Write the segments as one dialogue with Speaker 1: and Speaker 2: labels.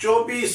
Speaker 1: 24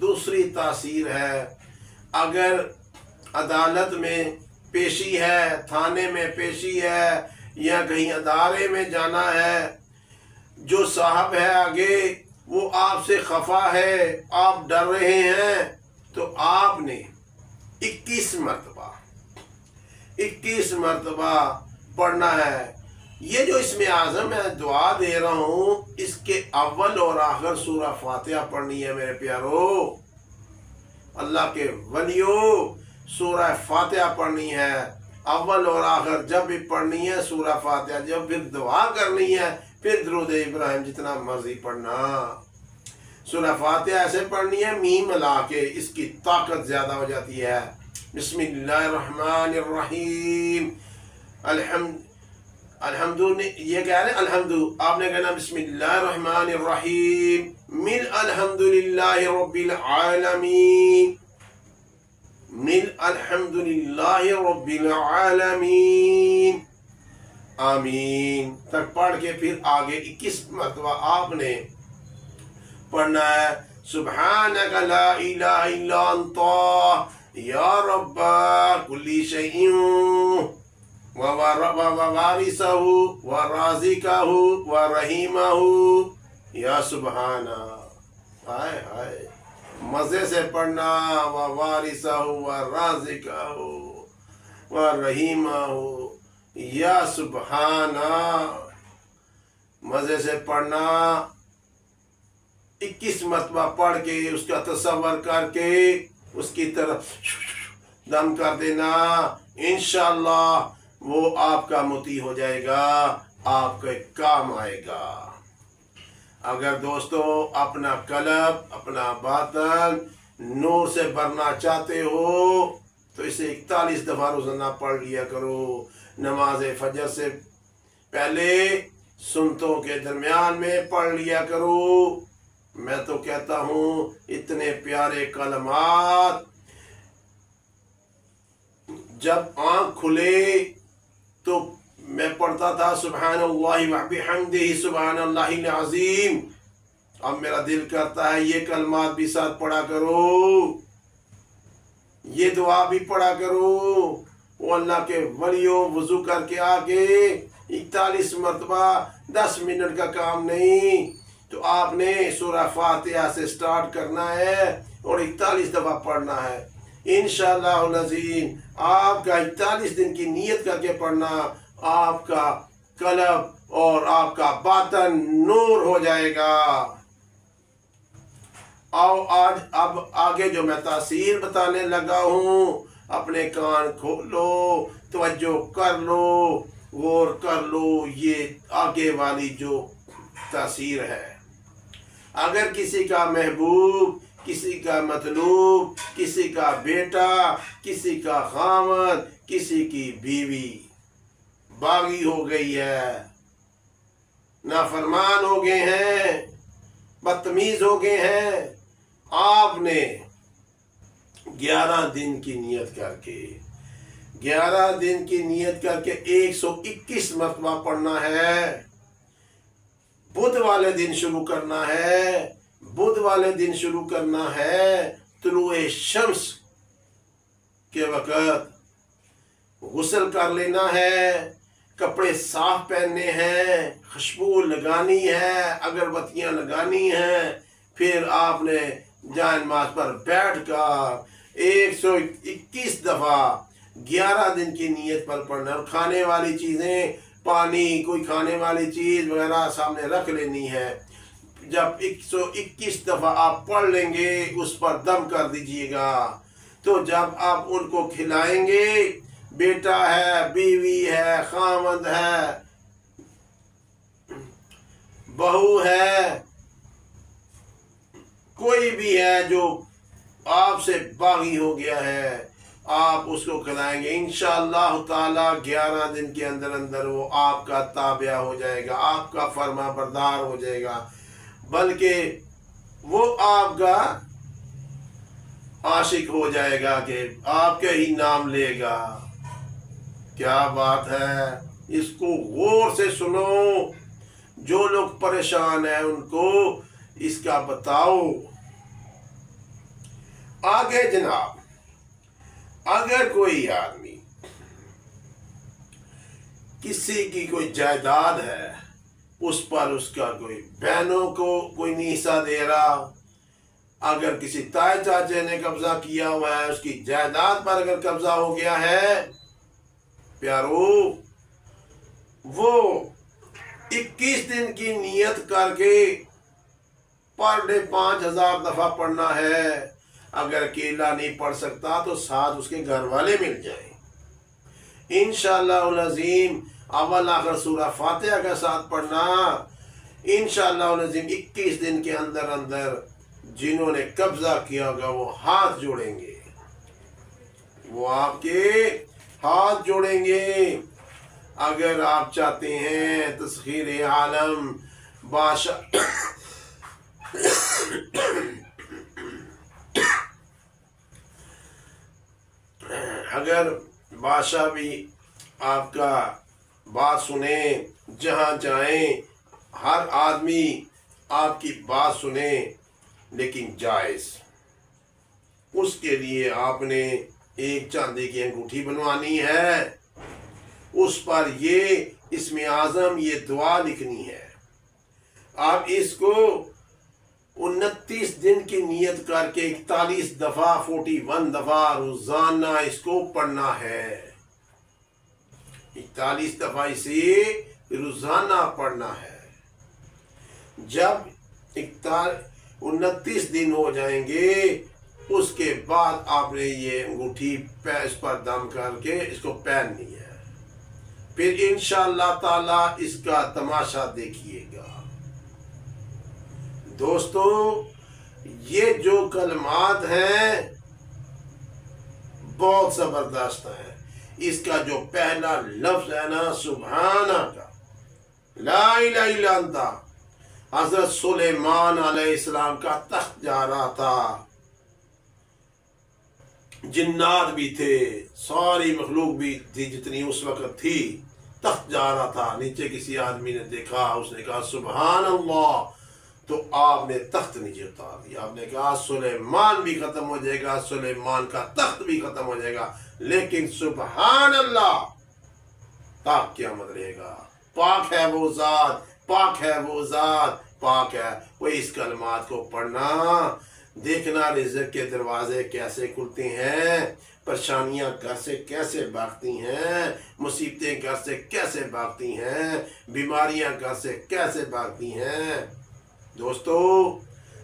Speaker 1: دوسری تاثیر ہے، اگر عدالت میں پیشی ہے، تھانے میں پیشی ہے یا کہیں ادارے میں جانا ہے، جو صاحب ہے آگے وہ آپ سے خفا ہے، آپ ڈر رہے ہیں، تو آپ نے 21 مرتبہ پڑھنا ہے۔ یہ جو اسم اعظم میں دعا دے رہا ہوں، اس کے اول اور آخر سورہ فاتحہ پڑھنی ہے میرے پیارو، اللہ کے ولیو، سورہ فاتحہ پڑھنی ہے اول اور آخر، جب بھی پڑھنی ہے سورہ فاتحہ، جب پھر دعا کرنی ہے پھر درود ابراہیم جتنا مرضی پڑھنا۔ سورہ فاتحہ ایسے پڑھنی ہے میم ملا کے، اس کی طاقت زیادہ ہو جاتی ہے۔ بسم اللہ الرحمن الرحیم، الحمد یہ کہہ رہے ہیں الحمد، آپ نے کہنا بسم اللہ الرحمن الرحیم من الحمد للہ رب العالمین، من الحمد للہ رب العالمین، آمین تک پڑھ کے پھر آگے 21 مرتبہ آپ نے پڑھنا ہے سبحانک لا الہ الا انت یا رب کل شیء ووارثہ ورازقہ ورحیمہ یا سبحانہ، ہائے ہائے مزے سے پڑھنا، ووارثہ ورازقہ ورحیمہ یا سبحانہ، مزے سے پڑھنا، 21 مرتبہ پڑھ کے اس کا تصور کر کے اس کی طرف دم کر دینا، انشاءاللہ وہ آپ کا مطیع ہو جائے گا، آپ کے کام آئے گا۔ اگر دوستو اپنا قلب، اپنا باطن نور سے بھرنا چاہتے ہو تو اسے 41 دفعہ روزانہ پڑھ لیا کرو، نماز فجر سے پہلے سنتوں کے درمیان میں پڑھ لیا کرو۔ میں تو کہتا ہوں اتنے پیارے کلمات، جب آنکھ کھلے تو میں پڑھتا تھا سبحان اللہ وبحمدہ سبحان اللہ العظیم، اب میرا دل کرتا ہے یہ کلمات بھی ساتھ پڑھا کرو، یہ دعا بھی پڑھا کرو۔ وہ اللہ کے ولیوں وضو کر کے آگے 41 مرتبہ، 10 منٹ کا کام نہیں، تو آپ نے سورہ فاتحہ سے سٹارٹ کرنا ہے اور 41 دفعہ پڑھنا ہے، انشاءاللہ العظیم آپ کا 41 دن کی نیت کر کے پڑھنا، آپ کا قلب اور آپ کا باطن نور ہو جائے گا۔ آج اب آگے جو میں تاثیر بتانے لگا ہوں، اپنے کان کھولو، توجہ کر لو، غور کر لو، یہ آگے والی جو تاثیر ہے۔ اگر کسی کا محبوب، کسی کا مطلوب، کسی کا بیٹا، کسی کا خامد، کسی کی بیوی باغی ہو گئی ہے، نافرمان ہو گئے ہیں، بدتمیز ہو گئے ہیں، آپ نے 11 دن کی نیت کر کے 11 دن کی نیت کر کے 121 مرتبہ پڑھنا ہے، بدھ والے دن شروع کرنا ہے، بدھ والے دن شروع کرنا ہے، طلوع شمس کے وقت غسل کر لینا ہے، کپڑے صاف پہننے ہیں، خوشبو لگانی ہے، اگربتیاں لگانی ہیں، پھر آپ نے جائے نماز پر بیٹھ کر 121 دفعہ 11 دن کی نیت پر پڑھنا، اور کھانے والی چیزیں، پانی، کوئی کھانے والی چیز وغیرہ سامنے رکھ لینی ہے۔ جب 121 دفعہ آپ پڑھ لیں گے اس پر دم کر دیجئے گا، تو جب آپ ان کو کھلائیں گے، بیٹا ہے، بیوی ہے، خامد ہے، بہو ہے، کوئی بھی ہے جو آپ سے باغی ہو گیا ہے، آپ اس کو کھلائیں گے، انشاءاللہ تعالی 11 دن کے اندر اندر وہ آپ کا تابع ہو جائے گا، آپ کا فرما بردار ہو جائے گا، بلکہ وہ آپ کا عاشق ہو جائے گا کہ آپ کے ہی نام لے گا۔ کیا بات ہے، اس کو غور سے سنو، جو لوگ پریشان ہیں ان کو اس کا بتاؤ، آگے جناب، اگر کوئی آدمی کسی کی کوئی جائیداد ہے، اس پر اس کا کوئی بہنوں کو کوئی نہیں حصہ دے رہا، اگر کسی تائے چاچے نے قبضہ کیا ہوا ہے، اس کی جائیداد پر اگر قبضہ ہو گیا ہے، پیارو، وہ 21 دن کی نیت کر کے پر ڈے 5000 دفعہ پڑھنا ہے۔ اگر اکیلا نہیں پڑھ سکتا تو ساتھ اس کے گھر والے مل جائیں۔ انشاءاللہ العظیم اول آخر سورہ فاتحہ کا ساتھ پڑھنا، انشاءاللہ العظیم 21 دن کے اندر اندر جنہوں نے قبضہ کیا ہوگا وہ ہاتھ جوڑیں گے، وہ آپ کے ہاتھ جوڑیں گے۔ اگر آپ چاہتے ہیں تسخیر عالم بادشاہ اگر بادشاہ بھی آپ کا بات سنیں، جہاں جائیں ہر آدمی آپ کی بات سنیں، لیکن جائز، اس کے لیے آپ نے ایک چاندی کی انگوٹھی بنوانی ہے، اس پر یہ اسم اعظم، یہ دعا لکھنی ہے۔ آپ اس کو 29 دن کی نیت کر کے 41 دفعہ 41 دفعہ روزانہ اس کو پڑھنا ہے۔ 41 دفعہ اسے روزانہ پڑھنا ہے۔ جب 29 دن ہو جائیں گے، اس کے بعد آپ نے یہ انگوٹھی اس پر دم کر کے اس کو پہننی ہے، پھر انشاءاللہ تعالی اس کا تماشا دیکھیے گا۔ دوستو، یہ جو کلمات ہیں بہت زبردست ہیں۔ اس کا جو پہلا لفظ ہے نا، سبحانہ کا، لا الہ الا انت، حضرت سلیمان علیہ السلام کا تخت جا رہا تھا، جنات بھی تھے، ساری مخلوق بھی تھی جتنی اس وقت تھی، تخت جا رہا تھا، نیچے کسی آدمی نے دیکھا، اس نے کہا سبحان اللہ، تو آپ نے تخت نیچے اتار دیا۔ آپ نے کہا سلیمان بھی ختم ہو جائے گا، سلیمان کا تخت بھی ختم ہو جائے گا، لیکن سبحان اللہ پاک قیامت رہے گا۔ پاک ہے وہ ذات، پاک ہے وہ ذات، پاک ہے وہ۔ اس کلمات کو پڑھنا، دیکھنا رزق کے دروازے کیسے کھلتے ہیں، پریشانیاں گھر سے کیسے بھاگتی ہیں، مصیبتیں گھر سے کیسے بھاگتی ہیں، بیماریاں گھر سے کیسے بھاگتی ہیں۔ دوستو،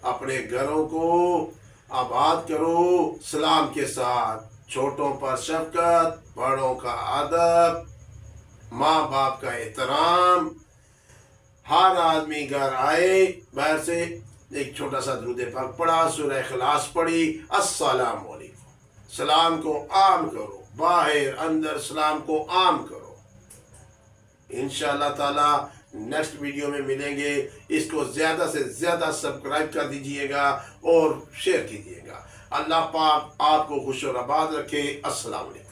Speaker 1: اپنے گھروں کو آباد کرو سلام کے ساتھ، چھوٹوں پر شفقت، بڑوں کا ادب، ماں باپ کا احترام۔ ہر آدمی گھر آئے، باہر سے ایک چھوٹا سا درود پاک پڑھا، سورہ اخلاص پڑھی، السلام علیکم، سلام کو عام کرو، باہر اندر سلام کو عام کرو۔ انشاءاللہ تعالی نیکسٹ ویڈیو میں ملیں گے۔ اس کو زیادہ سے زیادہ سبسکرائب کر دیجئے گا اور شیئر کیجئے گا۔ اللہ پاک آپ کو خوش و آباد رکھے۔ السلام علیکم۔